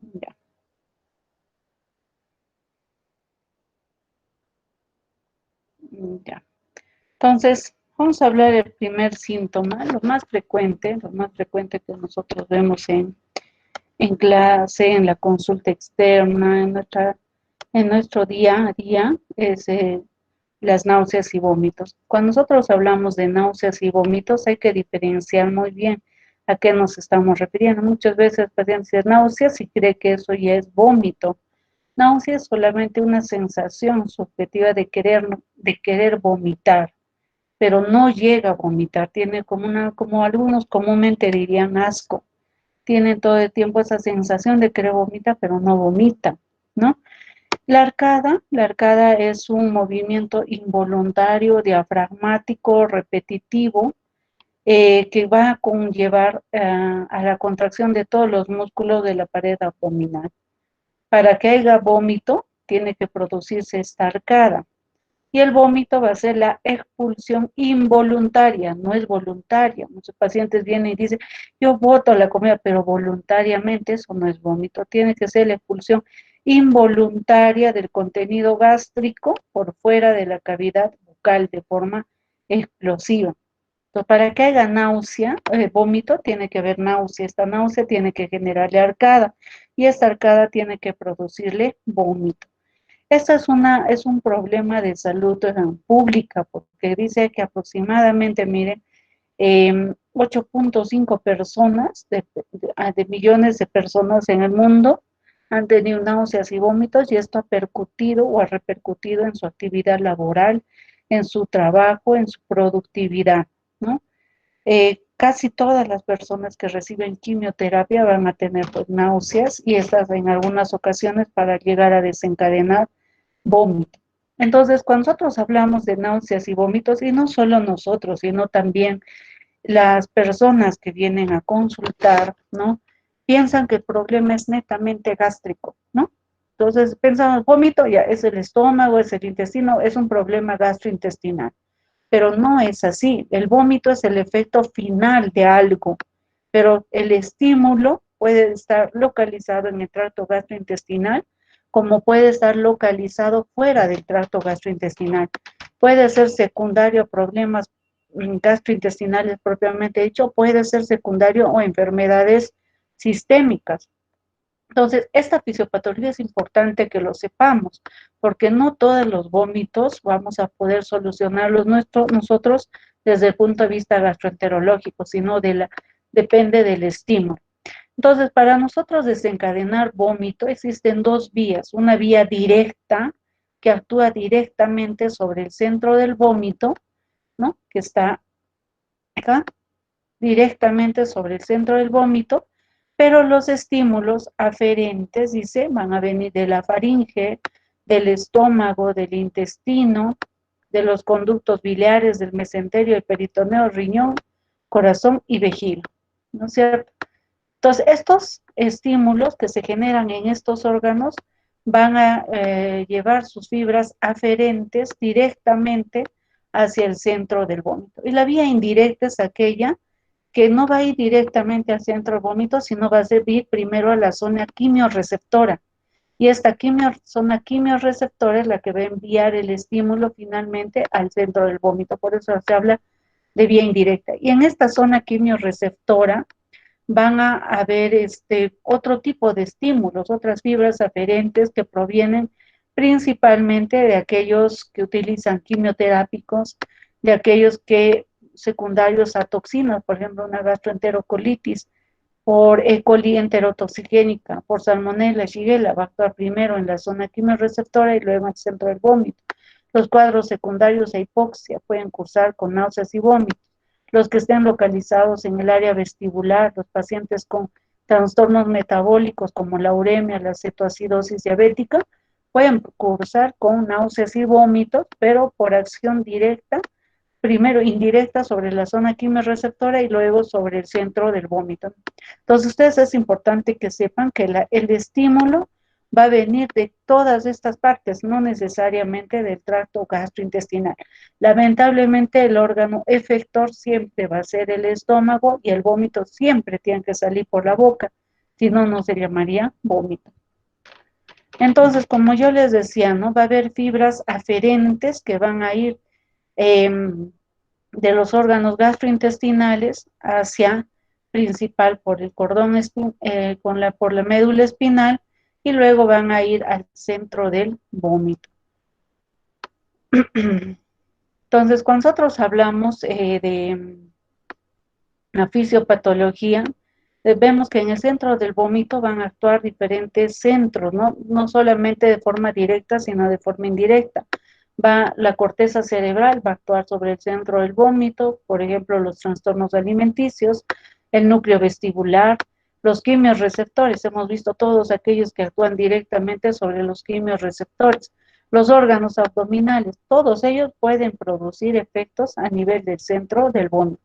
Ya, ya. Entonces, vamos a hablar del primer síntoma, lo más frecuente que nosotros vemos en clase, en la consulta externa, en nuestro día a día, es las náuseas y vómitos. Cuando nosotros hablamos de náuseas y vómitos, hay que diferenciar muy bien a qué nos estamos refiriendo. Muchas veces el paciente dice náuseas y cree que eso ya es vómito. Náusea es solamente una sensación subjetiva de querer vomitar, pero no llega a vomitar, tiene como algunos comúnmente dirían asco, tiene todo el tiempo esa sensación de querer vomitar, pero no vomita, ¿no? La arcada es un movimiento involuntario, diafragmático, repetitivo, que va a conllevar a la contracción de todos los músculos de la pared abdominal. Para que haya vómito, tiene que producirse esta arcada. Y el vómito va a ser la expulsión involuntaria, no es voluntaria. Muchos pacientes vienen y dicen, yo boto la comida, pero voluntariamente eso no es vómito. Tiene que ser la expulsión involuntaria del contenido gástrico por fuera de la cavidad bucal de forma explosiva. Entonces, para que haya náusea, vómito, tiene que haber náusea. Esta náusea tiene que generarle arcada y esta arcada tiene que producirle vómito. Esta es un problema de salud pública, porque dice que aproximadamente, miren, 8.5 personas de millones de personas en el mundo han tenido náuseas y vómitos y esto ha percutido o ha repercutido en su actividad laboral, en su trabajo, en su productividad, ¿no? Casi todas las personas que reciben quimioterapia van a tener pues, náuseas y estas en algunas ocasiones para llegar a desencadenar vómito. Entonces, cuando nosotros hablamos de náuseas y vómitos, y no solo nosotros, sino también las personas que vienen a consultar, ¿no? Piensan que el problema es netamente gástrico, ¿no? Entonces, pensamos, vómito, ya es el estómago, es el intestino, es un problema gastrointestinal. Pero no es así. El vómito es el efecto final de algo, pero el estímulo puede estar localizado en el tracto gastrointestinal, como puede estar localizado fuera del tracto gastrointestinal. Puede ser secundario a problemas gastrointestinales propiamente dicho, puede ser secundario o enfermedades sistémicas. Entonces, esta fisiopatología es importante que lo sepamos, porque no todos los vómitos vamos a poder solucionarlos nosotros desde el punto de vista gastroenterológico, sino depende del estímulo. Entonces, para nosotros desencadenar vómito existen dos vías, una vía directa que actúa directamente sobre el centro del vómito, ¿no? Que está acá, directamente sobre el centro del vómito, pero los estímulos aferentes, dice, van a venir de la faringe, del estómago, del intestino, de los conductos biliares, del mesenterio, el peritoneo, riñón, corazón y vejiga, ¿no es cierto? Entonces, estos estímulos que se generan en estos órganos van a llevar sus fibras aferentes directamente hacia el centro del vómito. Y la vía indirecta es aquella que no va a ir directamente al centro del vómito, sino va a servir primero a la zona quimiorreceptora. Y esta zona quimiorreceptora es la que va a enviar el estímulo finalmente al centro del vómito. Por eso se habla de vía indirecta. Y en esta zona quimiorreceptora van a haber otro tipo de estímulos, otras fibras aferentes que provienen principalmente de aquellos que utilizan quimioterápicos, de aquellos que secundarios a toxinas, por ejemplo, una gastroenterocolitis, por E. coli enterotoxigénica, por salmonella, shigella, va a actuar primero en la zona quimiorreceptora y luego en el centro del vómito. Los cuadros secundarios a hipoxia pueden cursar con náuseas y vómitos. Los que estén localizados en el área vestibular, los pacientes con trastornos metabólicos como la uremia, la cetoacidosis diabética, pueden cursar con náuseas y vómitos, pero por acción directa, primero indirecta sobre la zona quimioreceptora y luego sobre el centro del vómito. Entonces, ustedes es importante que sepan que el estímulo va a venir de todas estas partes, no necesariamente del tracto gastrointestinal. Lamentablemente, el órgano efector siempre va a ser el estómago y el vómito siempre tiene que salir por la boca. si no, no se llamaría vómito. Entonces, como yo les decía, ¿no? Va a haber fibras aferentes que van a ir de los órganos gastrointestinales hacia principal por el cordón por la médula espinal y luego van a ir al centro del vómito. Entonces, cuando nosotros hablamos de la fisiopatología, vemos que en el centro del vómito van a actuar diferentes centros, ¿no? No solamente de forma directa, sino de forma indirecta. La corteza cerebral va a actuar sobre el centro del vómito, por ejemplo, los trastornos alimenticios, el núcleo vestibular, los quimiorreceptores, hemos visto todos aquellos que actúan directamente sobre los quimiorreceptores, los órganos abdominales, todos ellos pueden producir efectos a nivel del centro del vómito.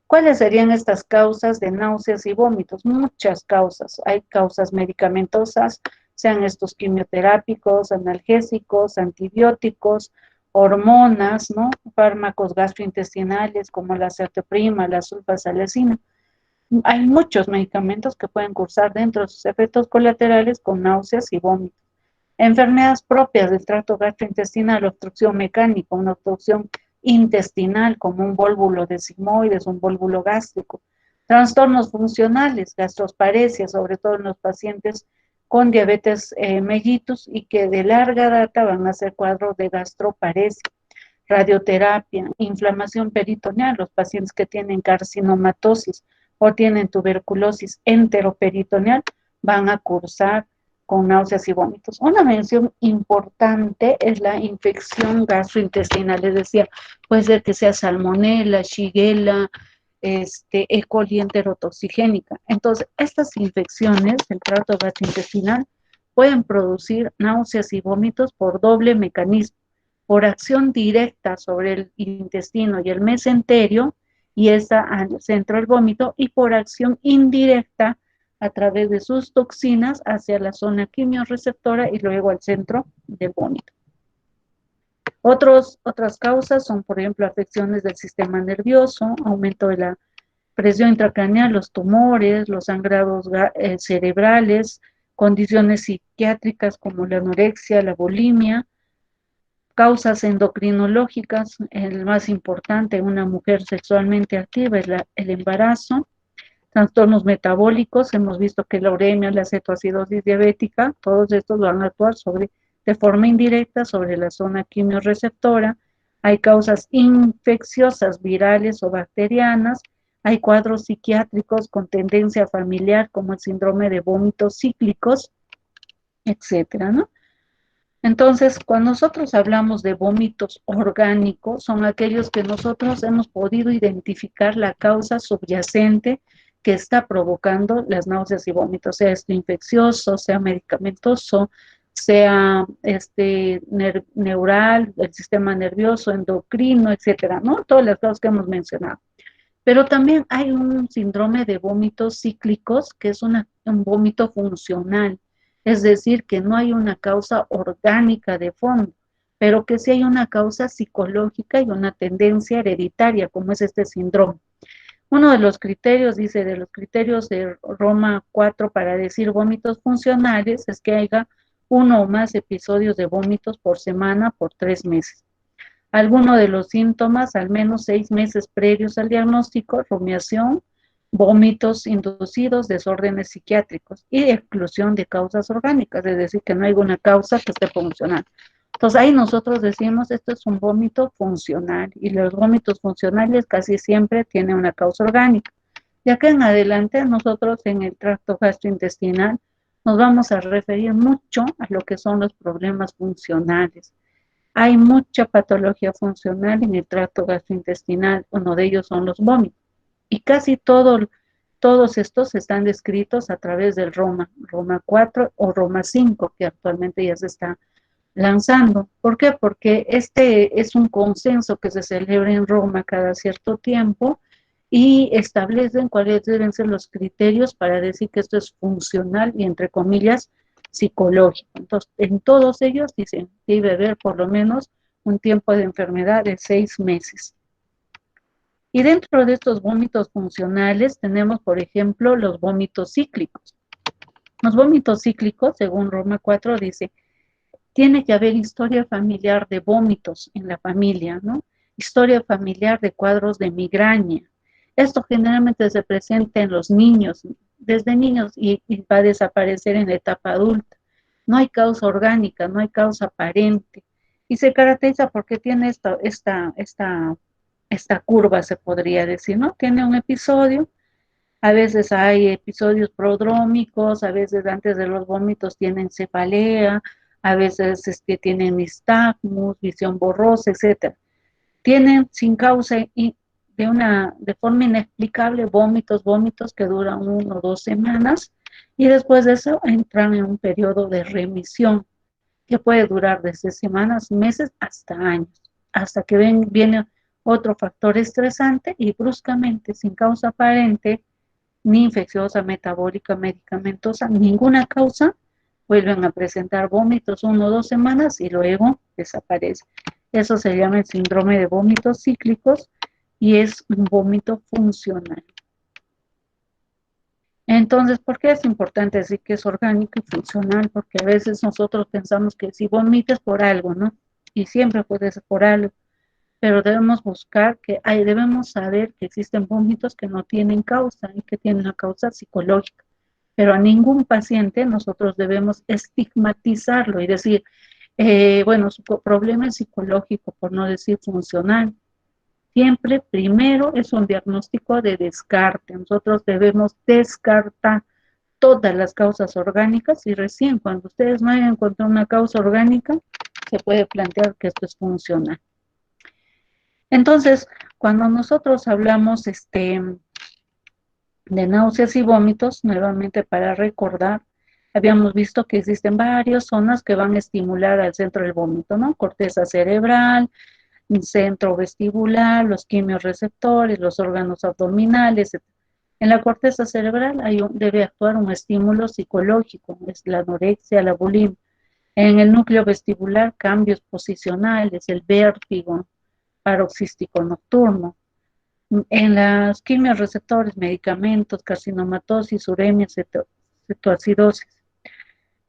¿Cuáles serían estas causas de náuseas y vómitos? Muchas causas. Hay causas medicamentosas, sean estos quimioterápicos, analgésicos, antibióticos, hormonas, ¿no? Fármacos gastrointestinales como la cetoprima, la sulfasalazina. Hay muchos medicamentos que pueden cursar dentro de sus efectos colaterales con náuseas y vómitos. Enfermedades propias del tracto gastrointestinal, obstrucción mecánica, una obstrucción intestinal como un vólvulo de sigmoides, un vólvulo gástrico. Trastornos funcionales, gastroparesia, sobre todo en los pacientes con diabetes mellitus y que de larga data van a ser cuadros de gastroparesia. Radioterapia, inflamación peritoneal, los pacientes que tienen carcinomatosis o tienen tuberculosis enteroperitoneal van a cursar con náuseas y vómitos. Una mención importante es la infección gastrointestinal, es decir, puede ser que sea salmonella, shigella, E. coli enterotoxigénica. Entonces, estas infecciones del tracto gastrointestinal pueden producir náuseas y vómitos por doble mecanismo, por acción directa sobre el intestino y el mesenterio, y esa al centro del vómito, y por acción indirecta a través de sus toxinas hacia la zona quimiorreceptora y luego al centro del vómito. Otras causas son, por ejemplo, afecciones del sistema nervioso, aumento de la presión intracraneal, los tumores, los sangrados cerebrales, condiciones psiquiátricas como la anorexia, la bulimia, causas endocrinológicas, el más importante en una mujer sexualmente activa es el embarazo, trastornos metabólicos, hemos visto que la uremia, la cetoacidosis diabética, todos estos van a actuar de forma indirecta sobre la zona quimiorreceptora. Hay causas infecciosas, virales o bacterianas, hay cuadros psiquiátricos con tendencia familiar como el síndrome de vómitos cíclicos, etcétera, ¿no? Entonces, cuando nosotros hablamos de vómitos orgánicos, son aquellos que nosotros hemos podido identificar la causa subyacente que está provocando las náuseas y vómitos, sea esto infeccioso, sea medicamentoso, sea neural, el sistema nervioso, endocrino, etcétera, ¿no? Todas las causas que hemos mencionado. Pero también hay un síndrome de vómitos cíclicos, que es un vómito funcional, es decir, que no hay una causa orgánica de fondo, pero que sí hay una causa psicológica y una tendencia hereditaria, como es este síndrome. Uno de los criterios, dice, de los criterios de Roma 4 para decir vómitos funcionales es que haya uno o más episodios de vómitos por semana por 3 meses. Alguno de los síntomas, al menos 6 meses previos al diagnóstico, rumiación, vómitos inducidos, desórdenes psiquiátricos y exclusión de causas orgánicas, es decir, que no hay una causa que esté funcionando. Entonces ahí nosotros decimos, esto es un vómito funcional y los vómitos funcionales casi siempre tienen una causa orgánica. De acá en adelante nosotros en el tracto gastrointestinal nos vamos a referir mucho a lo que son los problemas funcionales. Hay mucha patología funcional en el tracto gastrointestinal, uno de ellos son los vómitos. Y casi todos estos están descritos a través del Roma 4 o Roma 5, que actualmente ya se está lanzando. ¿Por qué? Porque este es un consenso que se celebra en Roma cada cierto tiempo y establecen cuáles deben ser los criterios para decir que esto es funcional y, entre comillas, psicológico. Entonces, en todos ellos dicen que debe haber por lo menos un tiempo de enfermedad de 6 meses. Y dentro de estos vómitos funcionales tenemos, por ejemplo, los vómitos cíclicos. Los vómitos cíclicos, según Roma 4, dice, tiene que haber historia familiar de vómitos en la familia, ¿no? Historia familiar de cuadros de migraña. Esto generalmente se presenta en los niños, desde niños, y va a desaparecer en la etapa adulta. No hay causa orgánica, no hay causa aparente. Y se caracteriza porque tiene esta curva, se podría decir, ¿no? Tiene un episodio, a veces hay episodios prodrómicos, a veces antes de los vómitos tienen cefalea, a veces tienen nistagmus, visión borrosa, etcétera. Tienen sin causa y de forma inexplicable vómitos que duran 1 o 2 semanas y después de eso entran en un periodo de remisión que puede durar desde semanas, meses hasta años, hasta que viene otro factor estresante y bruscamente, sin causa aparente, ni infecciosa, metabólica, medicamentosa, ninguna causa, vuelven a presentar vómitos 1 o 2 semanas y luego desaparece. Eso se llama el síndrome de vómitos cíclicos y es un vómito funcional. Entonces, ¿por qué es importante decir que es orgánico y funcional? Porque a veces nosotros pensamos que si vomitas por algo, ¿no? Y siempre puede ser por algo, pero debemos buscar debemos saber que existen vómitos que no tienen causa y que tienen una causa psicológica. Pero a ningún paciente nosotros debemos estigmatizarlo y decir, bueno, su problema es psicológico, por no decir funcional. Siempre primero es un diagnóstico de descarte. Nosotros debemos descartar todas las causas orgánicas y recién cuando ustedes no hayan encontrado una causa orgánica, se puede plantear que esto es funcional. Entonces, cuando nosotros hablamos de náuseas y vómitos, nuevamente para recordar, habíamos visto que existen varias zonas que van a estimular al centro del vómito, ¿no? Corteza cerebral, centro vestibular, los quimiorreceptores, los órganos abdominales. En la corteza cerebral debe actuar un estímulo psicológico, es la anorexia, la bulimia. En el núcleo vestibular, cambios posicionales, el vértigo, paroxístico nocturno. En las quimiorreceptores, medicamentos, carcinomatosis, uremia, cetoacidosis.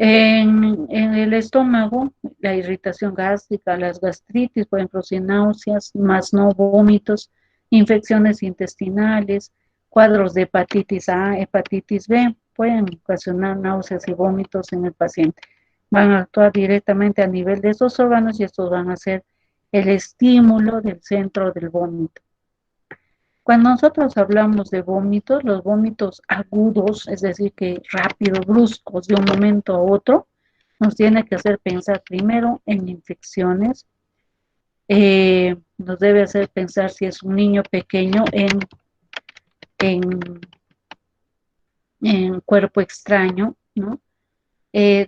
En el estómago, la irritación gástrica, las gastritis pueden producir náuseas, más no vómitos, infecciones intestinales, cuadros de hepatitis A, hepatitis B, pueden ocasionar náuseas y vómitos en el paciente. Van a actuar directamente a nivel de esos órganos y estos van a ser el estímulo del centro del vómito. Cuando nosotros hablamos de vómitos, los vómitos agudos, es decir, que rápidos, bruscos, de un momento a otro, nos tiene que hacer pensar primero en infecciones, nos debe hacer pensar si es un niño pequeño en, en cuerpo extraño, ¿no?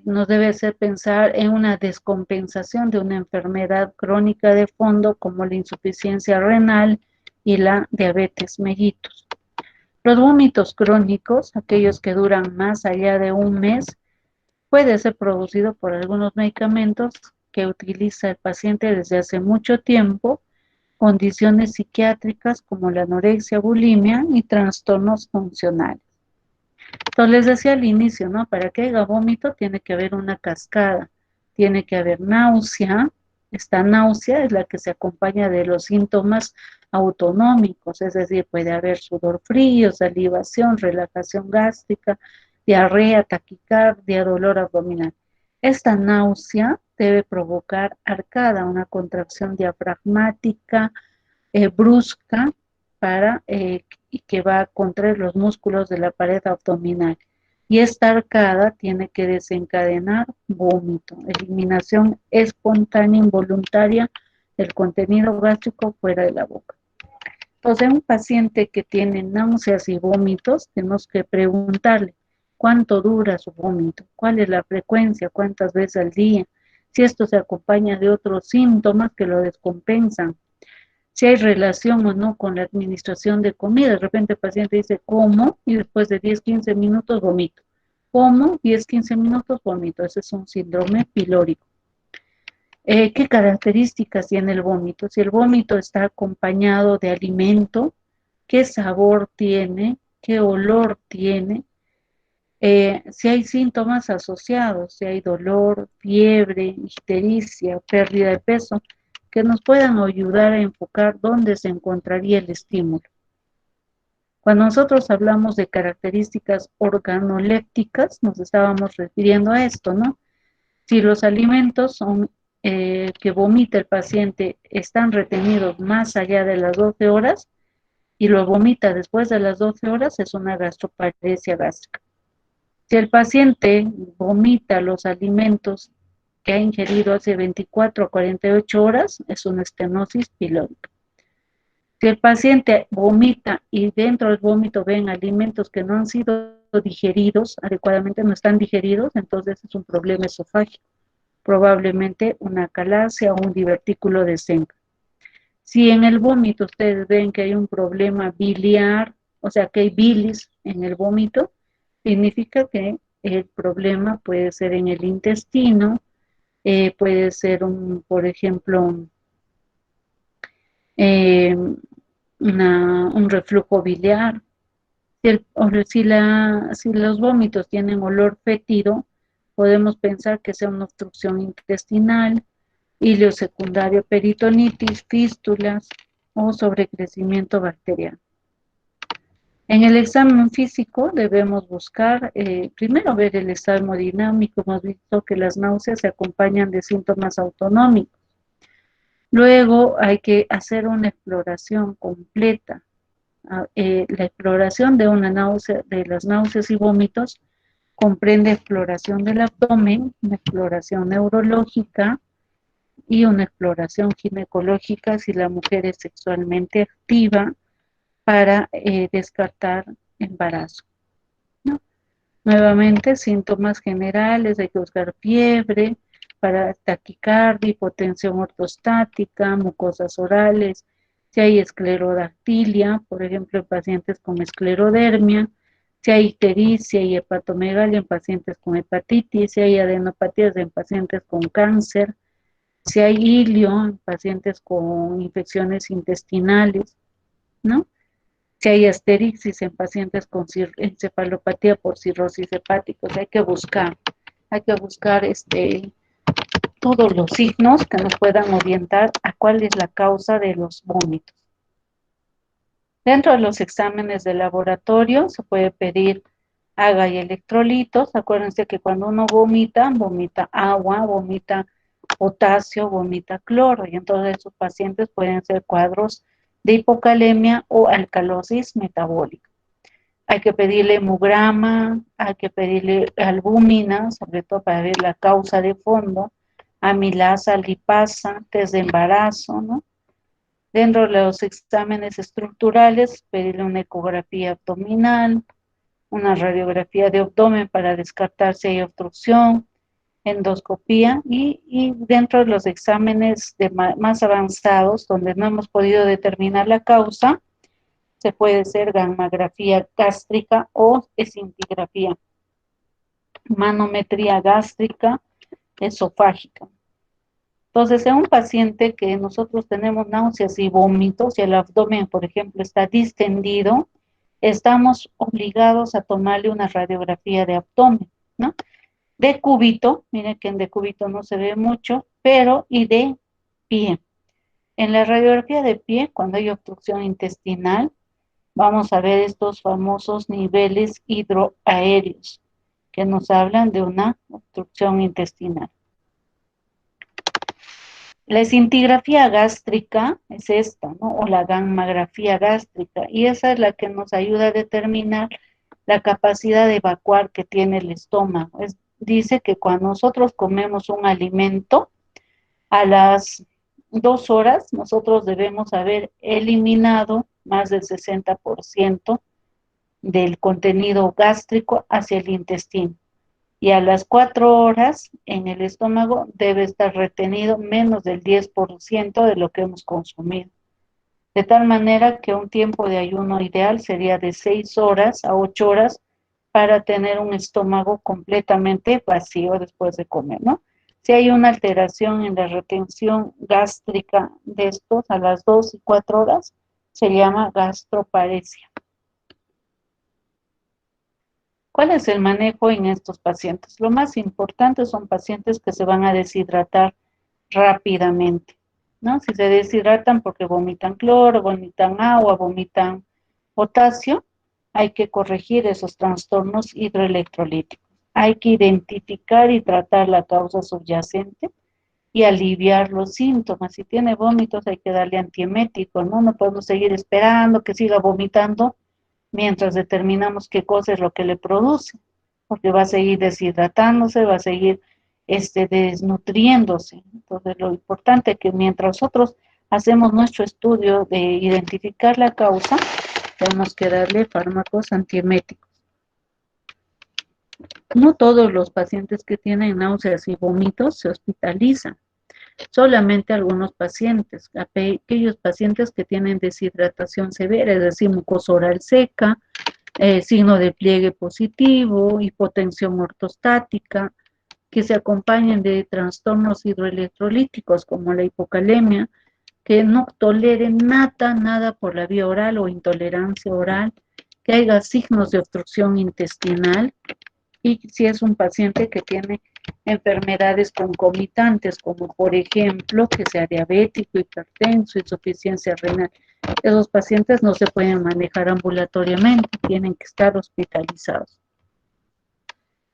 Nos debe hacer pensar en una descompensación de una enfermedad crónica de fondo como la insuficiencia renal y la diabetes mellitus. Los vómitos crónicos, aquellos que duran más allá de un mes, puede ser producido por algunos medicamentos que utiliza el paciente desde hace mucho tiempo, condiciones psiquiátricas como la anorexia, bulimia y trastornos funcionales. Entonces les decía al inicio, ¿no? Para que haya vómito tiene que haber una cascada, tiene que haber náusea. Esta náusea es la que se acompaña de los síntomas autonómicos, es decir, puede haber sudor frío, salivación, relajación gástrica, diarrea, taquicardia, dolor abdominal. Esta náusea debe provocar arcada, una contracción diafragmática brusca y que va a contraer los músculos de la pared abdominal. Y esta arcada tiene que desencadenar vómito, eliminación espontánea involuntaria del contenido gástrico fuera de la boca. Entonces, un paciente que tiene náuseas y vómitos, tenemos que preguntarle cuánto dura su vómito, cuál es la frecuencia, cuántas veces al día, si esto se acompaña de otros síntomas que lo descompensan, si hay relación o no con la administración de comida. De repente el paciente dice, como, y después de 10, 15 minutos vomito. Como, 10, 15 minutos vomito. Ese es un síndrome pilórico. ¿Qué características tiene el vómito? Si el vómito está acompañado de alimento, ¿qué sabor tiene? ¿Qué olor tiene? Si hay síntomas asociados, si hay dolor, fiebre, ictericia, pérdida de peso, que nos puedan ayudar a enfocar dónde se encontraría el estímulo. Cuando nosotros hablamos de características organolépticas, nos estábamos refiriendo a esto, ¿no? Si los alimentos que vomita el paciente están retenidos más allá de las 12 horas y los vomita después de las 12 horas, es una gastroparesia gástrica. Si el paciente vomita los alimentos que ha ingerido hace 24 a 48 horas, es una estenosis pilórica. Si el paciente vomita y dentro del vómito ven alimentos que no han sido digeridos adecuadamente, no están digeridos, entonces es un problema esofágico, probablemente una calacia o un divertículo de Senca. Si en el vómito ustedes ven que hay un problema biliar, o sea que hay bilis en el vómito, significa que el problema puede ser en el intestino, puede ser, por ejemplo, eh, un reflujo biliar. Si los vómitos tienen olor fétido, podemos pensar que sea una obstrucción intestinal, hilio secundario, peritonitis, fístulas o sobrecrecimiento bacteriano. En el examen físico debemos buscar, primero ver el estado hemodinámico. Hemos visto que las náuseas se acompañan de síntomas autonómicos. Luego hay que hacer una exploración completa. La exploración de las náuseas y vómitos comprende exploración del abdomen, una exploración neurológica y una exploración ginecológica si la mujer es sexualmente activa para descartar embarazo, ¿no? Nuevamente, síntomas generales, hay que buscar fiebre, para taquicardia, hipotensión ortostática, mucosas orales, si hay esclerodactilia, por ejemplo, en pacientes con esclerodermia, si hay ictericia y hepatomegalia en pacientes con hepatitis, si hay adenopatías en pacientes con cáncer, si hay hilio en pacientes con infecciones intestinales, ¿no? Si hay asterixis en pacientes con encefalopatía por cirrosis hepática, o sea, hay que buscar todos los signos que nos puedan orientar a cuál es la causa de los vómitos. Dentro de los exámenes de laboratorio se puede pedir AGA y electrolitos. Acuérdense que cuando uno vomita, vomita agua, vomita potasio, vomita cloro, y entonces esos pacientes pueden ser cuadros de hipocalemia o alcalosis metabólica. Hay que pedirle hemograma, hay que pedirle albúmina, sobre todo para ver la causa de fondo, amilasa, lipasa, test de embarazo, ¿no? Dentro de los exámenes estructurales, pedirle una ecografía abdominal, una radiografía de abdomen para descartar si hay obstrucción, endoscopía y dentro de los exámenes más avanzados, donde no hemos podido determinar la causa, se puede hacer gammagrafía gástrica o escintigrafía, manometría gástrica, esofágica. Entonces, en un paciente que nosotros tenemos náuseas y vómitos y el abdomen, por ejemplo, está distendido, estamos obligados a tomarle una radiografía de abdomen, ¿no? De cúbito, miren que en decúbito no se ve mucho, pero y de pie. En la radiografía de pie, cuando hay obstrucción intestinal, vamos a ver estos famosos niveles hidroaéreos que nos hablan de una obstrucción intestinal. La escintigrafía gástrica es esta, ¿no? O la gammografía gástrica, y esa es la que nos ayuda a determinar la capacidad de evacuar que tiene el estómago. Dice que cuando nosotros comemos un alimento, a las 2 horas nosotros debemos haber eliminado más del 60% del contenido gástrico hacia el intestino. Y a las 4 horas en el estómago debe estar retenido menos del 10% de lo que hemos consumido. De tal manera que un tiempo de ayuno ideal sería de 6 horas a 8 horas para tener un estómago completamente vacío después de comer, ¿no? Si hay una alteración en la retención gástrica de estos a las 2 y 4 horas, se llama gastroparesia. ¿Cuál es el manejo en estos pacientes? Lo más importante son pacientes que se van a deshidratar rápidamente, ¿no? Si se deshidratan porque vomitan cloro, vomitan agua, vomitan potasio, hay que corregir esos trastornos hidroelectrolíticos. Hay que identificar y tratar la causa subyacente y aliviar los síntomas. Si tiene vómitos, hay que darle antiemético, ¿no? No podemos seguir esperando que siga vomitando mientras determinamos qué cosa es lo que le produce, porque va a seguir deshidratándose, va a seguir desnutriéndose. Entonces, lo importante es que mientras nosotros hacemos nuestro estudio de identificar la causa, tenemos que darle fármacos antieméticos. No todos los pacientes que tienen náuseas y vómitos se hospitalizan, solamente algunos pacientes, aquellos pacientes que tienen deshidratación severa, es decir, mucosa oral seca, signo de pliegue positivo, hipotensión ortostática, que se acompañen de trastornos hidroelectrolíticos como la hipocalemia, que no toleren nada por la vía oral o intolerancia oral, que haya signos de obstrucción intestinal, y si es un paciente que tiene enfermedades concomitantes, como por ejemplo que sea diabético, hipertenso, insuficiencia renal. Esos pacientes no se pueden manejar ambulatoriamente, tienen que estar hospitalizados.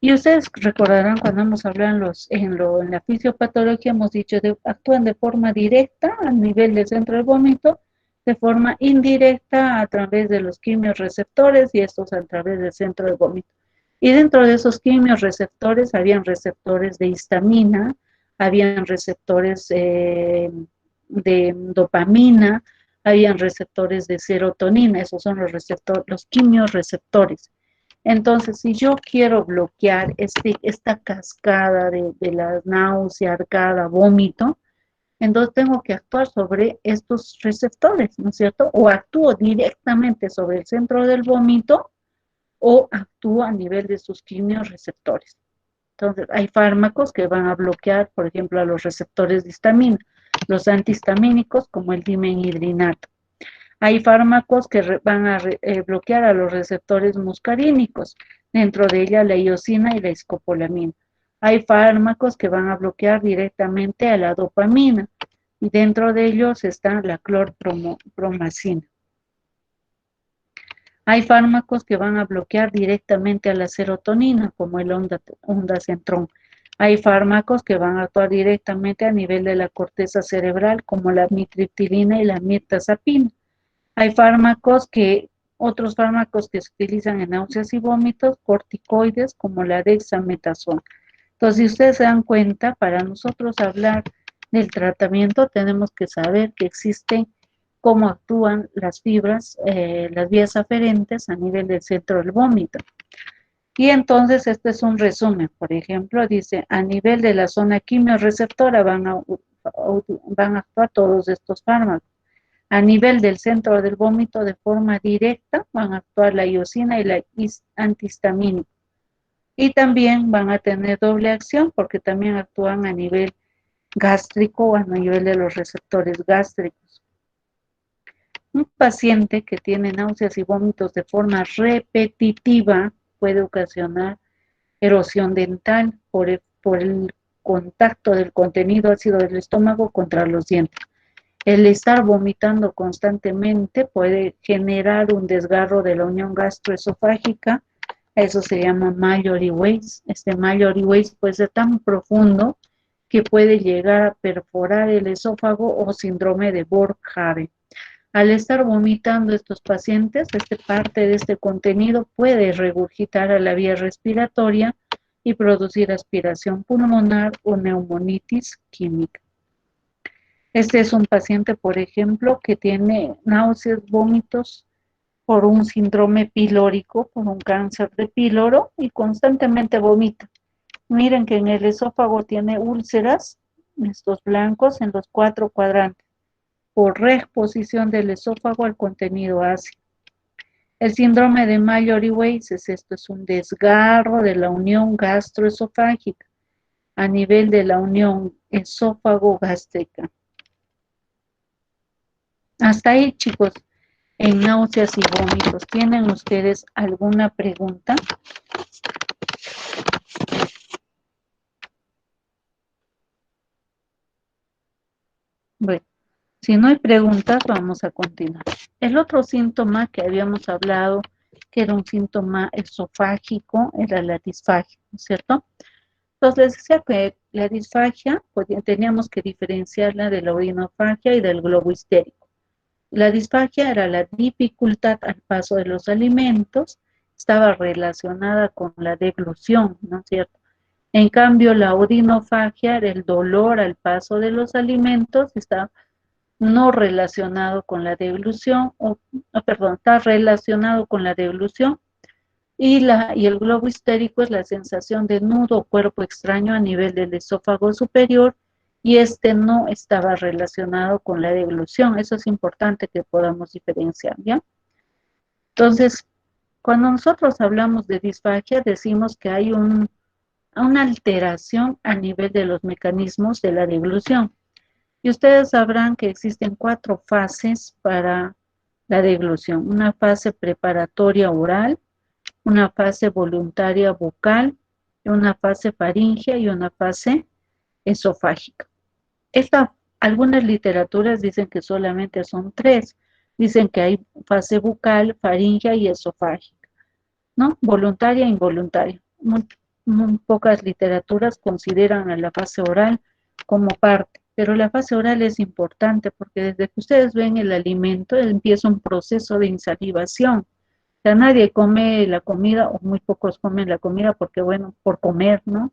Y ustedes recordarán cuando hemos hablado en la fisiopatología, hemos dicho que actúan de forma directa a nivel del centro del vómito, de forma indirecta a través de los quimiorreceptores y estos a través del centro del vómito. Y dentro de esos quimiorreceptores habían receptores de histamina, habían receptores de dopamina, habían receptores de serotonina, esos son los quimiorreceptores. Entonces, si yo quiero bloquear esta cascada de la náusea, arcada, vómito, entonces tengo que actuar sobre estos receptores, ¿no es cierto? O actúo directamente sobre el centro del vómito o actúo a nivel de sus quimiorreceptores. Entonces, hay fármacos que van a bloquear, por ejemplo, a los receptores de histamina, los antihistamínicos como el dimenhidrinato. Hay fármacos que van a bloquear a los receptores muscarínicos, dentro de ella la iosina y la escopolamina. Hay fármacos que van a bloquear directamente a la dopamina, y dentro de ellos está la clorpromacina. Hay fármacos que van a bloquear directamente a la serotonina, como el ondansetron. Hay fármacos que van a actuar directamente a nivel de la corteza cerebral, como la mitriptilina y la mirtazapina. Hay otros fármacos que se utilizan en náuseas y vómitos, corticoides, como la dexametasona. Entonces, si ustedes se dan cuenta, para nosotros hablar del tratamiento, tenemos que saber que existen cómo actúan las fibras, las vías aferentes a nivel del centro del vómito. Y entonces, este es un resumen. Por ejemplo, dice, a nivel de la zona quimiorreceptora van a actuar todos estos fármacos. A nivel del centro del vómito, de forma directa, van a actuar la iosina y la antihistamínica. Y también van a tener doble acción porque también actúan a nivel gástrico o a nivel de los receptores gástricos. Un paciente que tiene náuseas y vómitos de forma repetitiva puede ocasionar erosión dental por el contacto del contenido ácido del estómago contra los dientes. El estar vomitando constantemente puede generar un desgarro de la unión gastroesofágica. Eso se llama Mallory Weiss. Este Mallory Weiss puede ser tan profundo que puede llegar a perforar el esófago o síndrome de Borg-Haber. Al estar vomitando estos pacientes, parte de este contenido puede regurgitar a la vía respiratoria y producir aspiración pulmonar o neumonitis química. Este es un paciente, por ejemplo, que tiene náuseas, vómitos por un síndrome pilórico, por un cáncer de píloro y constantemente vomita. Miren que en el esófago tiene úlceras, estos blancos, en los 4 cuadrantes, por reexposición del esófago al contenido ácido. El síndrome de Mallory-Weiss esto es un desgarro de la unión gastroesofágica a nivel de la unión esófago-gástrica. Hasta ahí, chicos. en náuseas y vómitos. ¿Tienen ustedes alguna pregunta? Bueno, si no hay preguntas, vamos a continuar. El otro síntoma que habíamos hablado, que era un síntoma esofágico, era la disfagia, ¿no es cierto? Entonces les decía que la disfagia, pues, teníamos que diferenciarla de la urinofagia y del globo histérico. La disfagia era la dificultad al paso de los alimentos, estaba relacionada con la deglución, ¿no es cierto? En cambio, la urinofagia era el dolor al paso de los alimentos, está no relacionado con la deglución, perdón, está relacionado con la deglución, y el globo histérico es la sensación de nudo o cuerpo extraño a nivel del esófago superior, y este no estaba relacionado con la deglución. Eso es importante que podamos diferenciar, ¿ya? Entonces, cuando nosotros hablamos de disfagia, decimos que hay una alteración a nivel de los mecanismos de la deglución. Y ustedes sabrán que existen 4 fases para la deglución: una fase preparatoria oral, una fase voluntaria bucal, una fase faríngea y una fase esofágica. Algunas literaturas dicen que solamente son 3. Dicen que hay fase bucal, faríngea y esofágica, ¿no? Voluntaria e involuntaria. Muy pocas literaturas consideran a la fase oral como parte, pero la fase oral es importante porque desde que ustedes ven el alimento, empieza un proceso de insalivación. O sea, nadie come la comida, o muy pocos comen la comida porque, bueno, por comer, ¿no?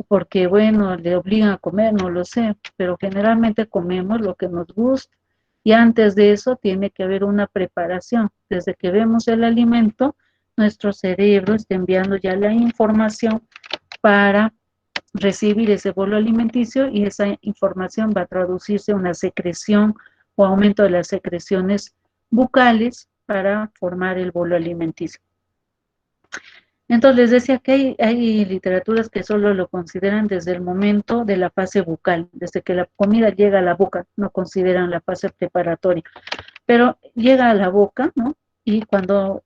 Porque, bueno, le obligan a comer, no lo sé, pero generalmente comemos lo que nos gusta. Y antes de eso tiene que haber una preparación. Desde que vemos el alimento, nuestro cerebro está enviando ya la información para recibir ese bolo alimenticio, y esa información va a traducirse en una secreción o aumento de las secreciones bucales para formar el bolo alimenticio. Entonces les decía que hay literaturas que solo lo consideran desde el momento de la fase bucal, desde que la comida llega a la boca, no consideran la fase preparatoria, pero llega a la boca, ¿no? Y cuando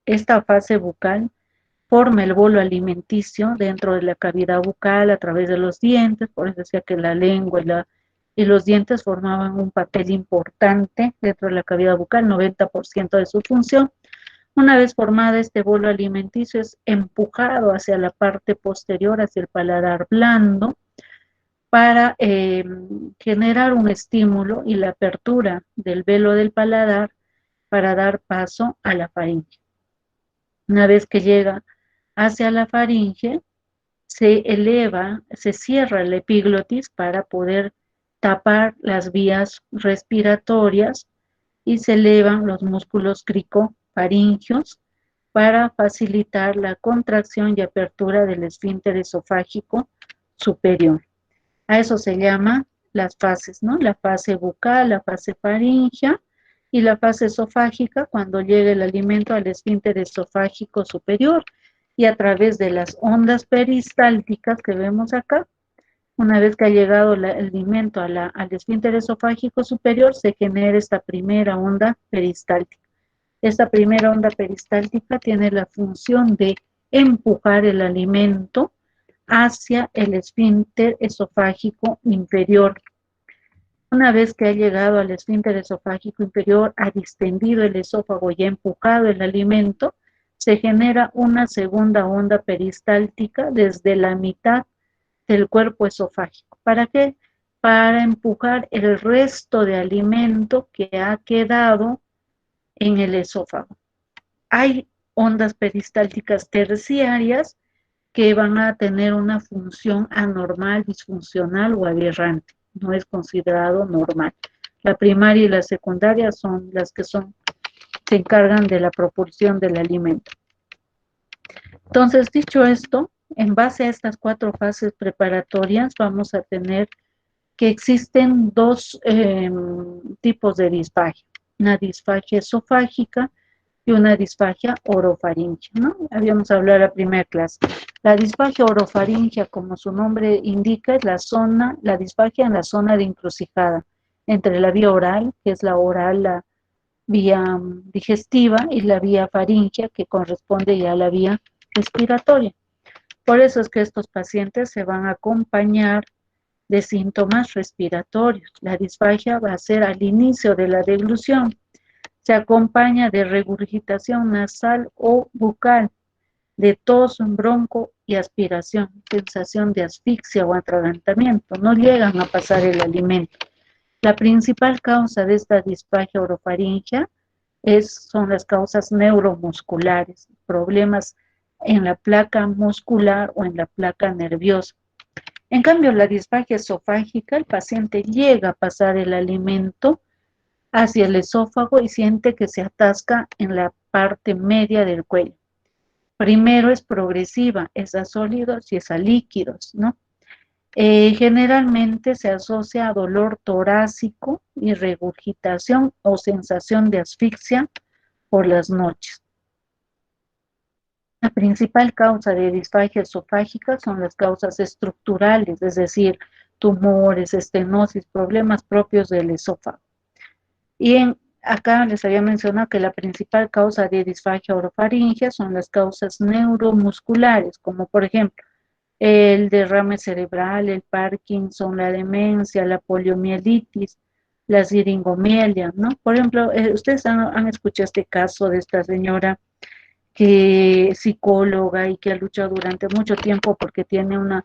esta fase bucal forma el bolo alimenticio dentro de la cavidad bucal a través de los dientes, por eso decía que la lengua y los dientes formaban un papel importante dentro de la cavidad bucal, 90% de su función. Una vez formada, este bolo alimenticio es empujado hacia la parte posterior, hacia el paladar blando, para generar un estímulo y la apertura del velo del paladar para dar paso a la faringe. Una vez que llega hacia la faringe, se eleva, se cierra la epiglotis para poder tapar las vías respiratorias, y se elevan los músculos cricofaringios para facilitar la contracción y apertura del esfínter esofágico superior. A eso se llama las fases, ¿no? La fase bucal, la fase faríngea y la fase esofágica, cuando llega el alimento al esfínter esofágico superior, y a través de las ondas peristálticas que vemos acá, una vez que ha llegado el alimento al esfínter esofágico superior, se genera esta primera onda peristáltica. Esta primera onda peristáltica tiene la función de empujar el alimento hacia el esfínter esofágico inferior. Una vez que ha llegado al esfínter esofágico inferior, ha distendido el esófago y ha empujado el alimento, se genera una segunda onda peristáltica desde la mitad del cuerpo esofágico. ¿Para qué? Para empujar el resto de alimento que ha quedado en el esófago. Hay ondas peristálticas terciarias que van a tener una función anormal, disfuncional o aberrante. No es considerado normal. La primaria y la secundaria son las que se encargan de la propulsión del alimento. Entonces, dicho esto, en base a estas 4 fases preparatorias, vamos a tener que existen 2 tipos de disfagia: una disfagia esofágica y una disfagia orofaringea, ¿no? Habíamos hablado en la primera clase. La disfagia orofaringea, como su nombre indica, es la disfagia en la zona de encrucijada entre la vía oral, que es la oral, la vía digestiva, y la vía faríngea, que corresponde ya a la vía respiratoria. Por eso es que estos pacientes se van a acompañar de síntomas respiratorios. La disfagia va a ser al inicio de la deglución. Se acompaña de regurgitación nasal o bucal, de tos, bronco y aspiración, sensación de asfixia o atragantamiento. No llegan a pasar el alimento. La principal causa de esta disfagia orofaringea son las causas neuromusculares, problemas en la placa muscular o en la placa nerviosa. En cambio, la disfagia esofágica, el paciente llega a pasar el alimento hacia el esófago y siente que se atasca en la parte media del cuello. Primero es progresiva, es a sólidos y es a líquidos, ¿no? Generalmente se asocia a dolor torácico y regurgitación o sensación de asfixia por las noches. La principal causa de disfagia esofágica son las causas estructurales, es decir, tumores, estenosis, problemas propios del esófago. Y acá les había mencionado que la principal causa de disfagia orofaringea son las causas neuromusculares, como por ejemplo el derrame cerebral, el Parkinson, la demencia, la poliomielitis, la siringomielias, ¿no? Por ejemplo, ustedes han escuchado este caso de esta señora que es psicóloga y que ha luchado durante mucho tiempo porque tiene una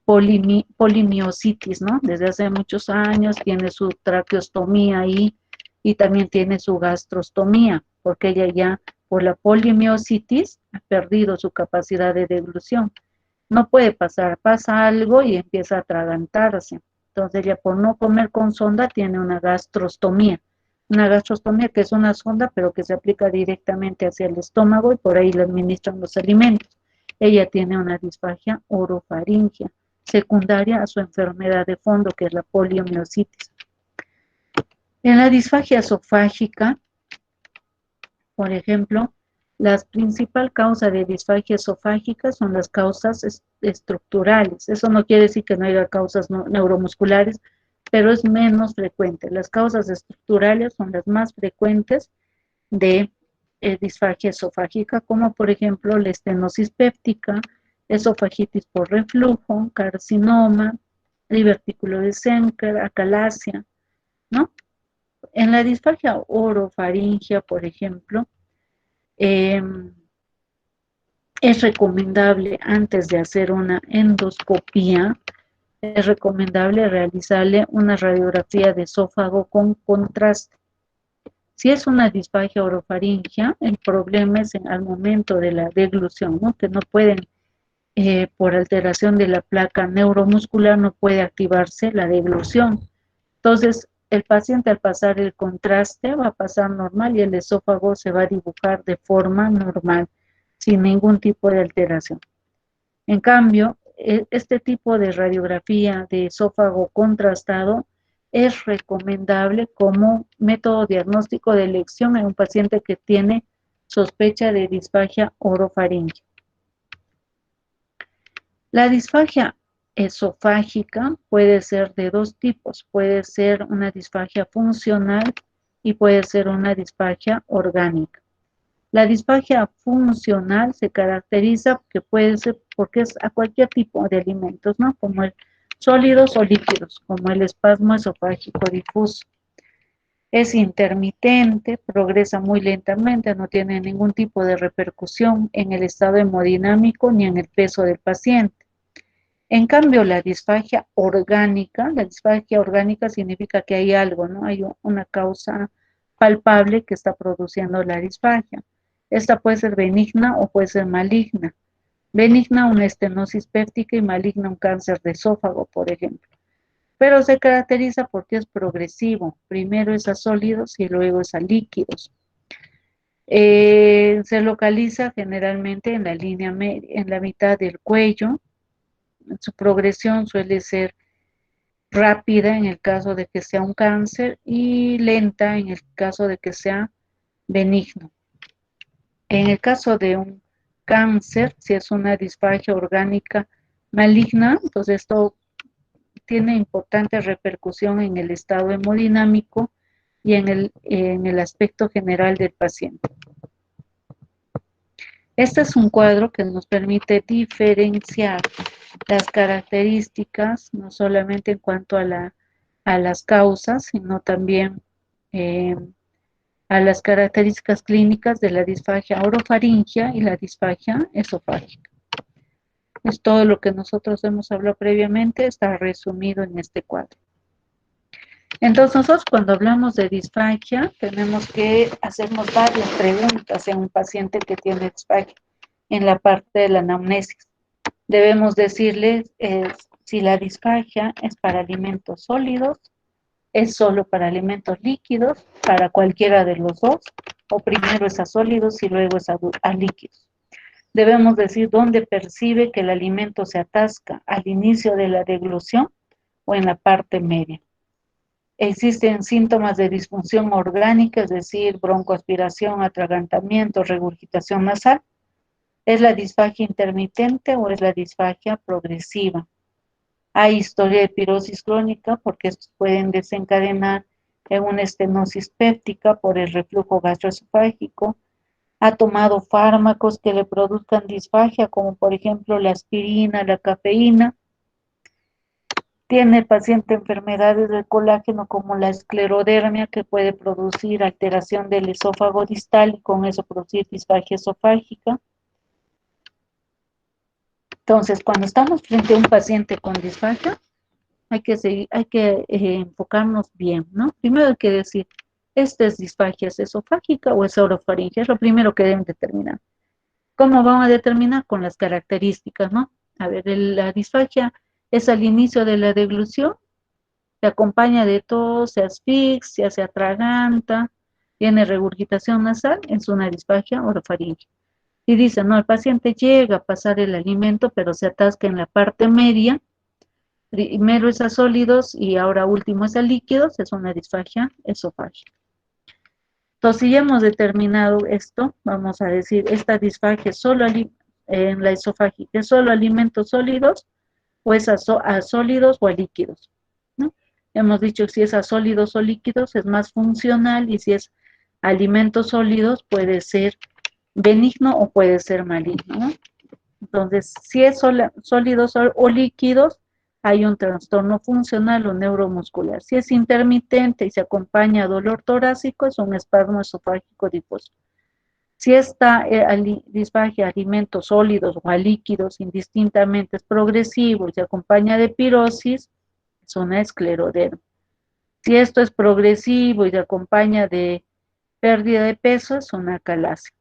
polimiositis, ¿no? Desde hace muchos años tiene su traqueostomía ahí y también tiene su gastrostomía, porque ella ya por la polimiositis ha perdido su capacidad de deglución. No puede pasar, pasa algo y empieza a atragantarse. Entonces ella por no comer con sonda tiene una gastrostomía. Una gastrostomía que es una sonda pero que se aplica directamente hacia el estómago y por ahí le administran los alimentos. Ella tiene una disfagia orofaringea secundaria a su enfermedad de fondo que es la poliomiositis. En la disfagia esofágica, por ejemplo, la principal causa de disfagia esofágica son las causas estructurales. Eso no quiere decir que no haya causas neuromusculares, pero es menos frecuente. Las causas estructurales son las más frecuentes de disfagia esofágica, como por ejemplo la estenosis péptica, esofagitis por reflujo, carcinoma, divertículo de Senker, acalasia, ¿no? En la disfagia orofaringea, por ejemplo, eh, es recomendable antes de hacer una endoscopía, es recomendable realizarle una radiografía de esófago con contraste. Si es una disfagia orofaringea, el problema es al momento de la deglución, ¿no? Que no pueden, por alteración de la placa neuromuscular, no puede activarse la deglución. Entonces, el paciente al pasar el contraste va a pasar normal y el esófago se va a dibujar de forma normal, sin ningún tipo de alteración. En cambio, este tipo de radiografía de esófago contrastado es recomendable como método diagnóstico de elección en un paciente que tiene sospecha de disfagia orofaringea. La disfagia esofágica puede ser de dos tipos, puede ser una disfagia funcional y puede ser una disfagia orgánica. La disfagia funcional se caracteriza porque puede ser porque es a cualquier tipo de alimentos, ¿no? Como el sólidos o líquidos, como el espasmo esofágico difuso. Es intermitente, progresa muy lentamente, no tiene ningún tipo de repercusión en el estado hemodinámico ni en el peso del paciente. En cambio, la disfagia orgánica significa que hay algo, ¿no? Hay una causa palpable que está produciendo la disfagia. Esta puede ser benigna o puede ser maligna. Benigna, una estenosis péptica y maligna, un cáncer de esófago, por ejemplo. Pero se caracteriza porque es progresivo. Primero es a sólidos y luego es a líquidos. Se localiza generalmente en la línea en la mitad del cuello. Su progresión suele ser rápida en el caso de que sea un cáncer y lenta en el caso de que sea benigno. En el caso de un cáncer, si es una disfagia orgánica maligna, entonces esto tiene importante repercusión en el estado hemodinámico y en el aspecto general del paciente. Este es un cuadro que nos permite diferenciar las características, no solamente en cuanto a las causas, sino también a las características clínicas de la disfagia orofaringea y la disfagia esofágica. Es todo lo que nosotros hemos hablado previamente, está resumido en este cuadro. Entonces, nosotros cuando hablamos de disfagia, tenemos que hacernos varias preguntas en un paciente que tiene disfagia en la parte de la anamnesis. Debemos decirle si la disfagia es para alimentos sólidos, es solo para alimentos líquidos, para cualquiera de los dos, o primero es a sólidos y luego es a líquidos. Debemos decir dónde percibe que el alimento se atasca, al inicio de la deglución o en la parte media. Existen síntomas de disfunción orgánica, es decir, broncoaspiración, atragantamiento, regurgitación nasal. ¿Es la disfagia intermitente o es la disfagia progresiva? Hay historia de pirosis crónica porque estos pueden desencadenar en una estenosis péptica por el reflujo gastroesofágico. Ha tomado fármacos que le produzcan disfagia, como por ejemplo la aspirina, la cafeína. Tiene el paciente enfermedades del colágeno como la esclerodermia, que puede producir alteración del esófago distal y con eso producir disfagia esofágica. Entonces, cuando estamos frente a un paciente con disfagia, hay que enfocarnos bien, ¿no? Primero hay que decir, ¿esta es disfagia esofágica o es orofaringea? Es lo primero que deben determinar. ¿Cómo vamos a determinar? Con las características, ¿no? A ver, la disfagia es al inicio de la deglución, se acompaña de tos, se asfixia, se atraganta, tiene regurgitación nasal, es una disfagia orofaringea. Y dice, no, el paciente llega a pasar el alimento, pero se atasca en la parte media, primero es a sólidos y ahora último es a líquidos, es una disfagia esofágica. Entonces, si ya hemos determinado esto, vamos a decir, esta disfagia es solo en la esofágica, ¿es solo alimentos sólidos o es a sólidos o a líquidos? ¿No? Hemos dicho que si es a sólidos o líquidos es más funcional y si es alimentos sólidos puede ser benigno o puede ser maligno, ¿no? Entonces, si es sólidos o líquidos, hay un trastorno funcional o neuromuscular. Si es intermitente y se acompaña de dolor torácico, es un espasmo esofágico difuso. Si esta disfagia a alimentos sólidos o a líquidos, indistintamente es progresivo y se acompaña de pirosis, es una esclerodermia. Si esto es progresivo y se acompaña de pérdida de peso, es una acalasia.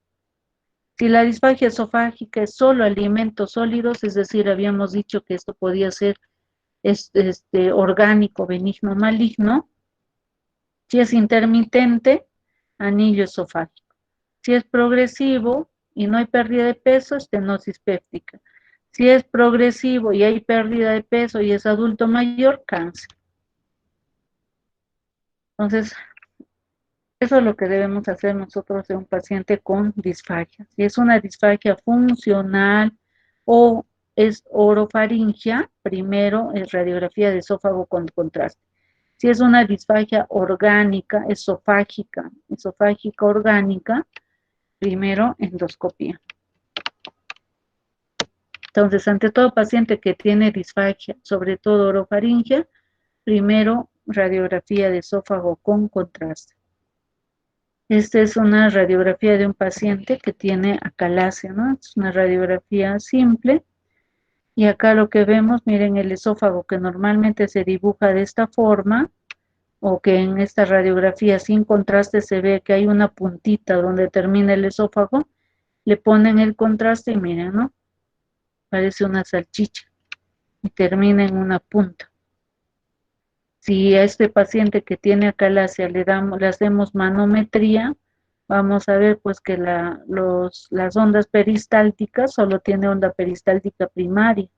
Si la disfagia esofágica es solo alimentos sólidos, es decir, habíamos dicho que esto podía ser orgánico, benigno, maligno. Si es intermitente, anillo esofágico. Si es progresivo y no hay pérdida de peso, estenosis péptica. Si es progresivo y hay pérdida de peso y es adulto mayor, cáncer. Entonces, eso es lo que debemos hacer nosotros de un paciente con disfagia. Si es una disfagia funcional o es orofaringea, primero es radiografía de esófago con contraste. Si es una disfagia orgánica, esofágica orgánica, primero endoscopía. Entonces, ante todo paciente que tiene disfagia, sobre todo orofaringea, primero radiografía de esófago con contraste. Esta es una radiografía de un paciente que tiene acalasia, ¿no? Es una radiografía simple. Y acá lo que vemos, miren el esófago que normalmente se dibuja de esta forma, o que en esta radiografía sin contraste se ve que hay una puntita donde termina el esófago, le ponen el contraste y miren, ¿no? Parece una salchicha y termina en una punta. Si a este paciente que tiene acalasia le hacemos manometría, vamos a ver pues que las ondas peristálticas solo tiene onda peristáltica primaria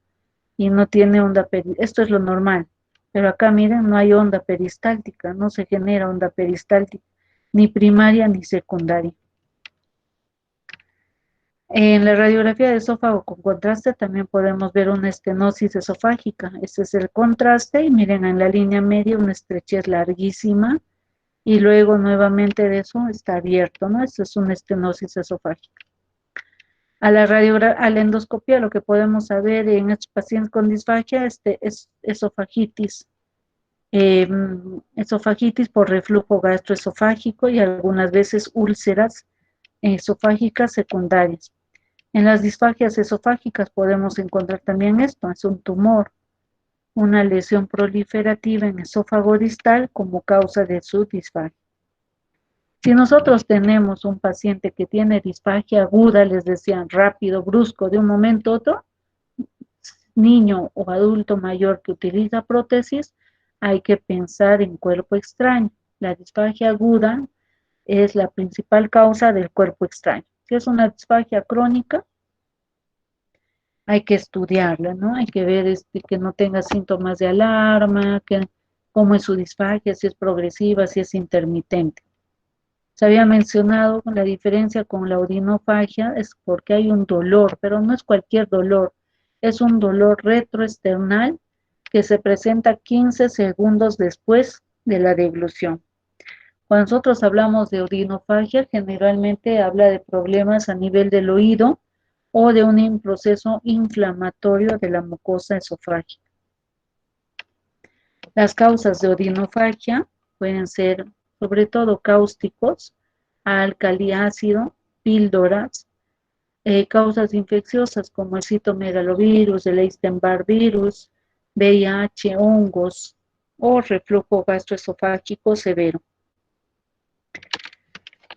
y no tiene onda peristáltica. Esto es lo normal, pero acá miren, no hay onda peristáltica, no se genera onda peristáltica, ni primaria ni secundaria. En la radiografía de esófago con contraste también podemos ver una estenosis esofágica. Este es el contraste y miren en la línea media una estrechez larguísima y luego nuevamente de eso está abierto, ¿no? Esto es una estenosis esofágica. A la endoscopia lo que podemos saber en estos pacientes con disfagia es esofagitis. Esofagitis por reflujo gastroesofágico y algunas veces úlceras esofágicas secundarias. En las disfagias esofágicas podemos encontrar también esto, es un tumor, una lesión proliferativa en esófago distal como causa de su disfagia. Si nosotros tenemos un paciente que tiene disfagia aguda, les decían rápido, brusco, de un momento a otro, niño o adulto mayor que utiliza prótesis, hay que pensar en cuerpo extraño. La disfagia aguda es la principal causa del cuerpo extraño. Si es una disfagia crónica, hay que estudiarla, ¿no? Hay que ver que no tenga síntomas de alarma, cómo es su disfagia, si es progresiva, si es intermitente. Se había mencionado la diferencia con la urinofagia es porque hay un dolor, pero no es cualquier dolor, es un dolor retroesternal que se presenta 15 segundos después de la deglución. Cuando nosotros hablamos de urinofagia, generalmente habla de problemas a nivel del oído o de un proceso inflamatorio de la mucosa esofágica. Las causas de urinofagia pueden ser sobre todo cáusticos, alcaliácido, píldoras, causas infecciosas como el citomegalovirus, el Epstein-Barr virus, VIH, hongos o reflujo gastroesofágico severo.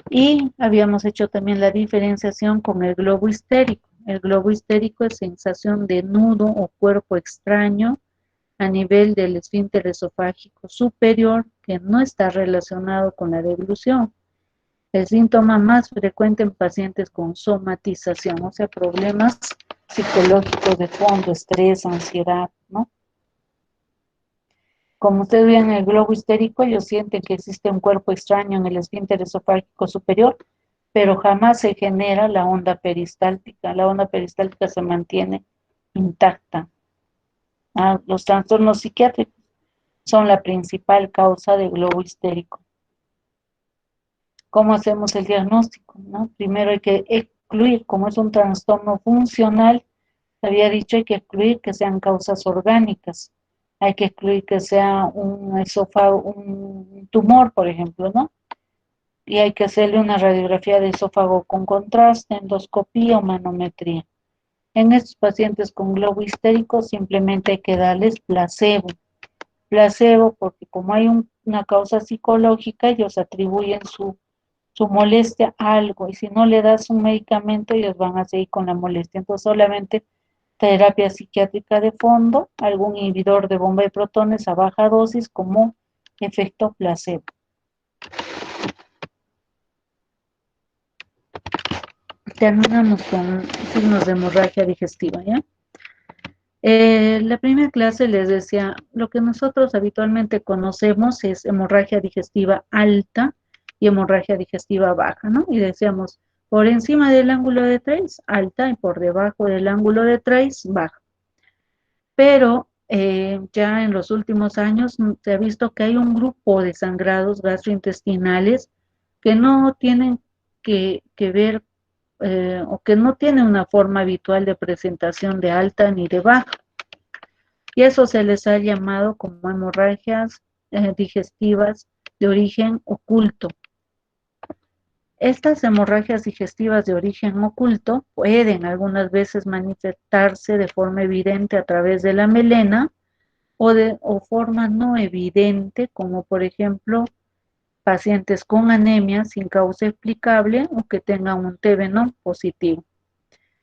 Y habíamos hecho también la diferenciación con el globo histérico. El globo histérico es sensación de nudo o cuerpo extraño a nivel del esfínter esofágico superior que no está relacionado con la deglución. El síntoma más frecuente en pacientes con somatización, o sea, problemas psicológicos de fondo, estrés, ansiedad, ¿no? Como ustedes ven en el globo histérico, ellos sienten que existe un cuerpo extraño en el esfínter esofágico superior, pero jamás se genera la onda peristáltica. La onda peristáltica se mantiene intacta. Los trastornos psiquiátricos son la principal causa de globo histérico. ¿Cómo hacemos el diagnóstico? ¿No? Primero hay que excluir, como es un trastorno funcional, había dicho, hay que excluir que sean causas orgánicas, hay que excluir que sea un esófago, un tumor, por ejemplo, ¿no? Y hay que hacerle una radiografía de esófago con contraste, endoscopía o manometría. En estos pacientes con globo histérico simplemente hay que darles placebo. Placebo porque como hay una causa psicológica, ellos atribuyen su molestia a algo, y si no le das un medicamento, ellos van a seguir con la molestia. Entonces, solamente terapia psiquiátrica de fondo, algún inhibidor de bomba de protones a baja dosis como efecto placebo. Terminamos con signos de hemorragia digestiva, ¿ya? La primera clase les decía, lo que nosotros habitualmente conocemos es hemorragia digestiva alta y hemorragia digestiva baja, ¿no? Y decíamos, por encima del ángulo de Trace, alta, y por debajo del ángulo de Trace, baja. Pero ya en los últimos años se ha visto que hay un grupo de sangrados gastrointestinales que no tienen que ver o que no tienen una forma habitual de presentación de alta ni de baja. Y eso se les ha llamado como hemorragias digestivas de origen oculto. Estas hemorragias digestivas de origen oculto pueden algunas veces manifestarse de forma evidente a través de la melena o forma no evidente, como por ejemplo pacientes con anemia sin causa explicable o que tengan un TB no positivo.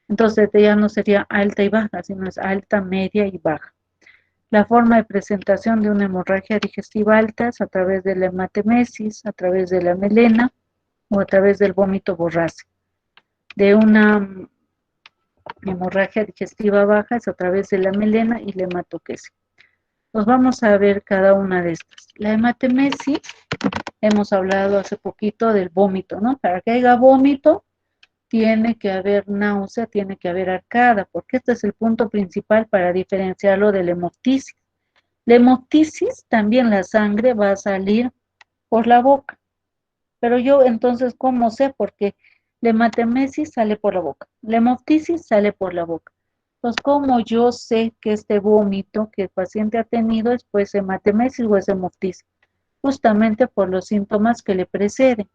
Entonces ya no sería alta y baja, sino es alta, media y baja. La forma de presentación de una hemorragia digestiva alta es a través de la hematemesis, a través de la melena o a través del vómito borráceo. De una hemorragia digestiva baja es a través de la melena y la hematoquesia. Nos vamos a ver cada una de estas. La hematemesis, hemos hablado hace poquito del vómito, ¿no? Para que haya vómito, tiene que haber náusea, tiene que haber arcada, porque este es el punto principal para diferenciarlo de la hemoptisis. La hemoptisis, también la sangre va a salir por la boca, pero yo entonces, ¿cómo sé? Porque la hematemesis sale por la boca, la hemoptisis sale por la boca. Pues, ¿cómo yo sé que este vómito que el paciente ha tenido es pues hematemesis o es hemoptisis? Justamente por los síntomas que le preceden.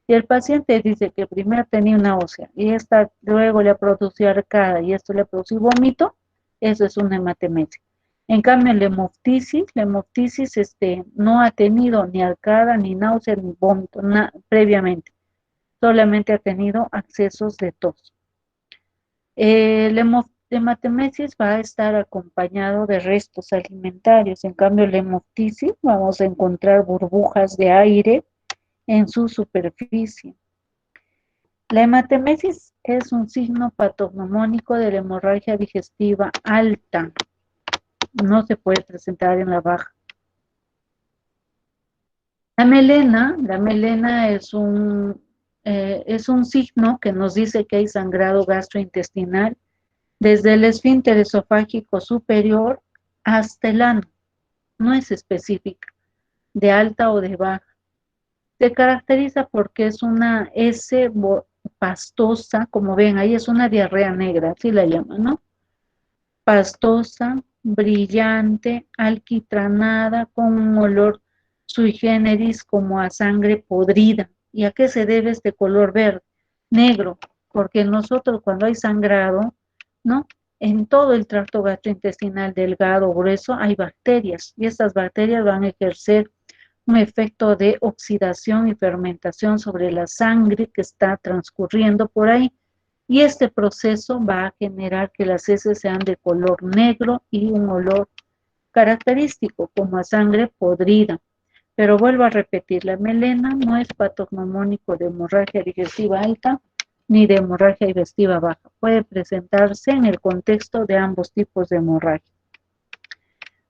Si el paciente dice que primero tenía una náusea y esta luego le ha producido arcada y esto le ha producido vómito, eso es una hematemesis. En cambio, la hemoptisis no ha tenido ni arcada, ni náusea, ni vómito previamente. Solamente ha tenido accesos de tos. La hematemesis va a estar acompañado de restos alimentarios. En cambio, la hemoptisis vamos a encontrar burbujas de aire en su superficie. La hematemesis es un signo patognomónico de la hemorragia digestiva alta. No se puede presentar en la baja. La melena es un signo que nos dice que hay sangrado gastrointestinal desde el esfínter esofágico superior hasta el ano. No es específica, de alta o de baja. Se caracteriza porque es una S pastosa, como ven, ahí es una diarrea negra, así la llaman, ¿no? Pastosa, brillante, alquitranada, con un olor sui generis como a sangre podrida. ¿Y a qué se debe este color verde? Negro, porque nosotros cuando hay sangrado, ¿no? En todo el tracto gastrointestinal delgado o grueso hay bacterias y estas bacterias van a ejercer un efecto de oxidación y fermentación sobre la sangre que está transcurriendo por ahí. Y este proceso va a generar que las heces sean de color negro y un olor característico, como a sangre podrida. Pero vuelvo a repetir, la melena no es patognomónico de hemorragia digestiva alta ni de hemorragia digestiva baja. Puede presentarse en el contexto de ambos tipos de hemorragia.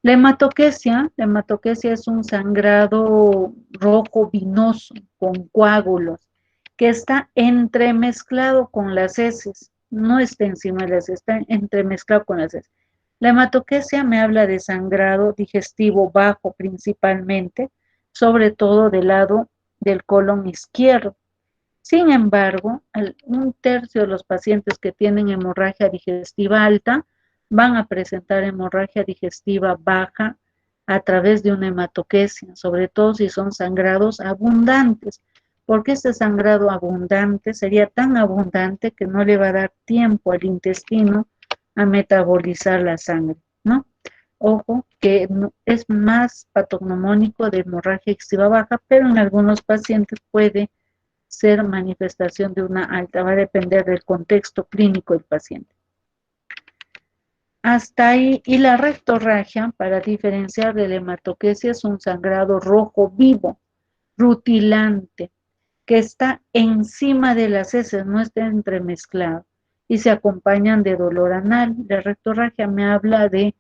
La hematoquesia es un sangrado rojo vinoso con coágulos que está entremezclado con las heces, no está encima de las heces, está entremezclado con las heces. La hematoquesia me habla de sangrado digestivo bajo principalmente, sobre todo del lado del colon izquierdo. Sin embargo, un tercio de los pacientes que tienen hemorragia digestiva alta van a presentar hemorragia digestiva baja a través de una hematoquesia, sobre todo si son sangrados abundantes, porque este sangrado abundante sería tan abundante que no le va a dar tiempo al intestino a metabolizar la sangre, ¿no? Ojo, que es más patognomónico de hemorragia digestiva baja, pero en algunos pacientes puede ser manifestación de una alta, va a depender del contexto clínico del paciente. Hasta ahí, y la rectorragia, para diferenciar de la hematoquesia, es un sangrado rojo vivo, rutilante, que está encima de las heces, no está entremezclado, y se acompañan de dolor anal. La rectorragia me habla de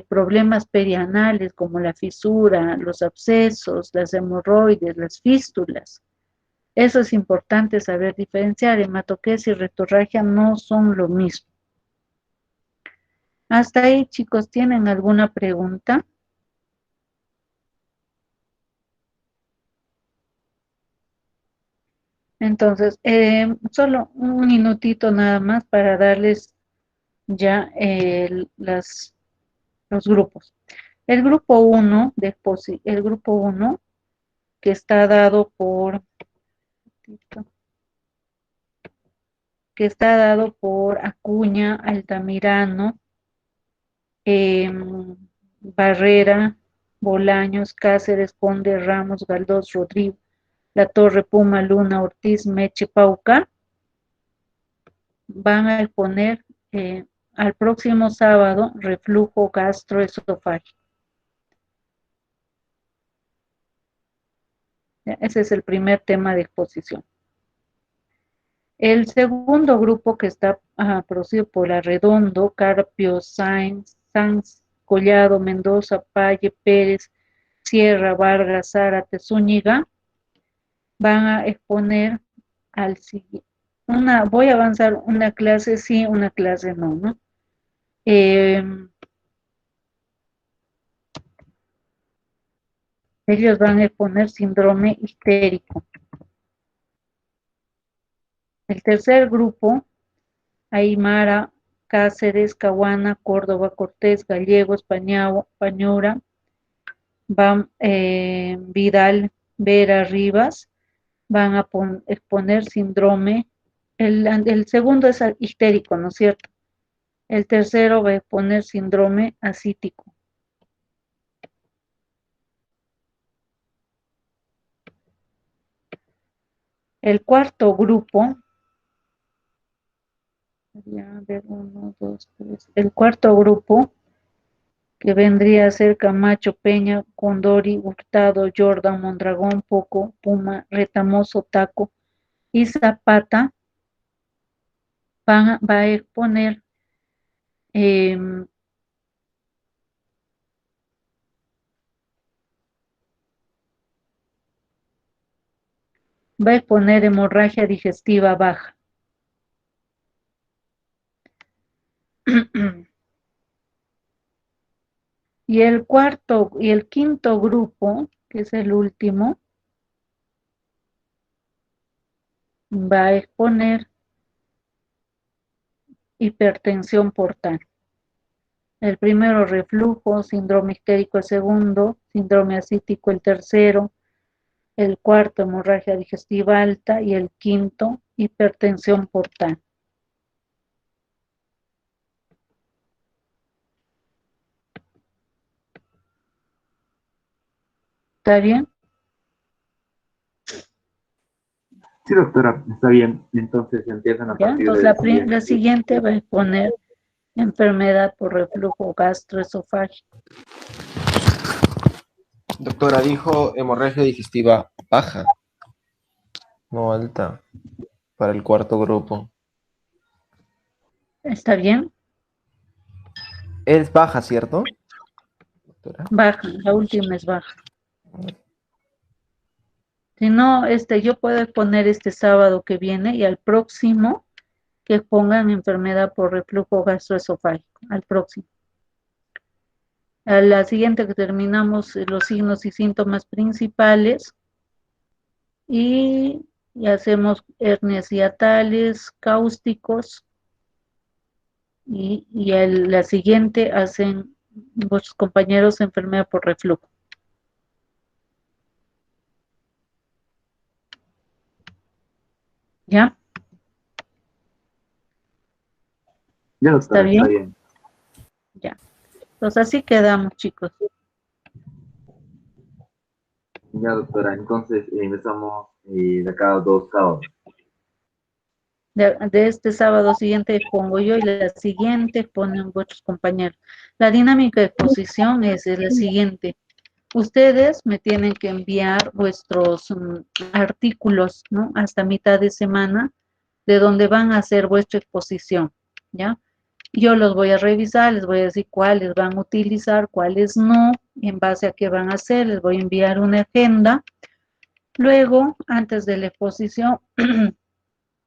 problemas perianales como la fisura, los abscesos, las hemorroides, las fístulas. Eso es importante saber diferenciar. Hematoquesia y rectorragia no son lo mismo. Hasta ahí, chicos, ¿tienen alguna pregunta? Entonces, solo un minutito nada más para darles ya los grupos. El grupo 1, el grupo 1, que está dado por Acuña, Altamirano, Barrera, Bolaños, Cáceres, Conde, Ramos, Galdós, Rodrigo, La Torre, Puma, Luna, Ortiz, Meche, Pauca, van a exponer al próximo sábado reflujo gastroesofágico. Ese es el primer tema de exposición. El segundo grupo que está producido por Arredondo, Carpio, Sanz, Collado, Mendoza, Palle, Pérez, Sierra, Vargas, Zárate, Zúñiga, van a exponer al siguiente. voy a avanzar una clase sí, una clase no, ¿no? Ellos van a exponer síndrome histérico. El tercer grupo, Aymara, Cáceres, Caguana, Córdoba, Cortés, Gallegos, Pañora, Vidal, Vera, Rivas, van a exponer síndrome. El segundo es histérico, ¿no es cierto? El tercero va a exponer síndrome ascítico. El cuarto grupo, a ver, 1, 2, 3. El cuarto grupo, que vendría a ser Camacho, Peña, Condori, Hurtado, Jordan, Mondragón, Poco, Puma, Retamoso, Taco y Zapata, va a exponer hemorragia digestiva baja. Y el quinto grupo, que es el último, va a exponer hipertensión portal. El primero, reflujo, síndrome histérico el segundo, síndrome ascítico el tercero, el cuarto, hemorragia digestiva alta y el quinto, hipertensión portal. ¿Está bien? Sí, doctora, está bien. Entonces empiezan a ¿Ya? partir Entonces del la siguiente. siguiente va a exponer enfermedad por reflujo gastroesofágico. Doctora, dijo hemorragia digestiva baja, no alta, para el cuarto grupo. ¿Está bien? Es baja, ¿cierto, doctora? Baja, la última es baja. Si no, yo puedo exponer este sábado que viene y al próximo que pongan enfermedad por reflujo gastroesofágico, al próximo. A la siguiente que terminamos los signos y síntomas principales y hacemos hernias hiatales, cáusticos y la siguiente hacen vuestros compañeros enfermedad por reflujo. ¿Ya? Ya, ¿Está doctora, bien? está bien. Ya. Entonces así quedamos, chicos. Ya, doctora, entonces empezamos de cada 2 sábados. De este sábado siguiente expongo yo y la siguiente exponen vuestros compañeros. La dinámica de exposición es la siguiente. Ustedes me tienen que enviar vuestros artículos, ¿no? Hasta mitad de semana, de donde van a hacer vuestra exposición, ¿ya? Yo los voy a revisar, les voy a decir cuáles van a utilizar, cuáles no, en base a qué van a hacer, les voy a enviar una agenda. Luego, antes de la exposición,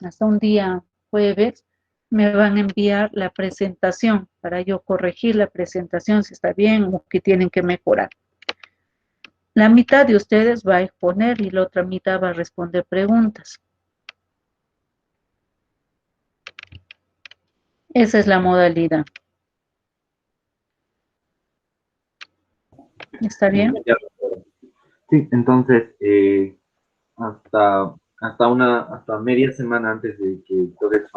hasta un día jueves, me van a enviar la presentación para yo corregir la presentación si está bien o que tienen que mejorar. La mitad de ustedes va a exponer y la otra mitad va a responder preguntas. Esa es la modalidad. ¿Está bien? Ya, doctora. Sí, entonces, hasta media semana antes de que todo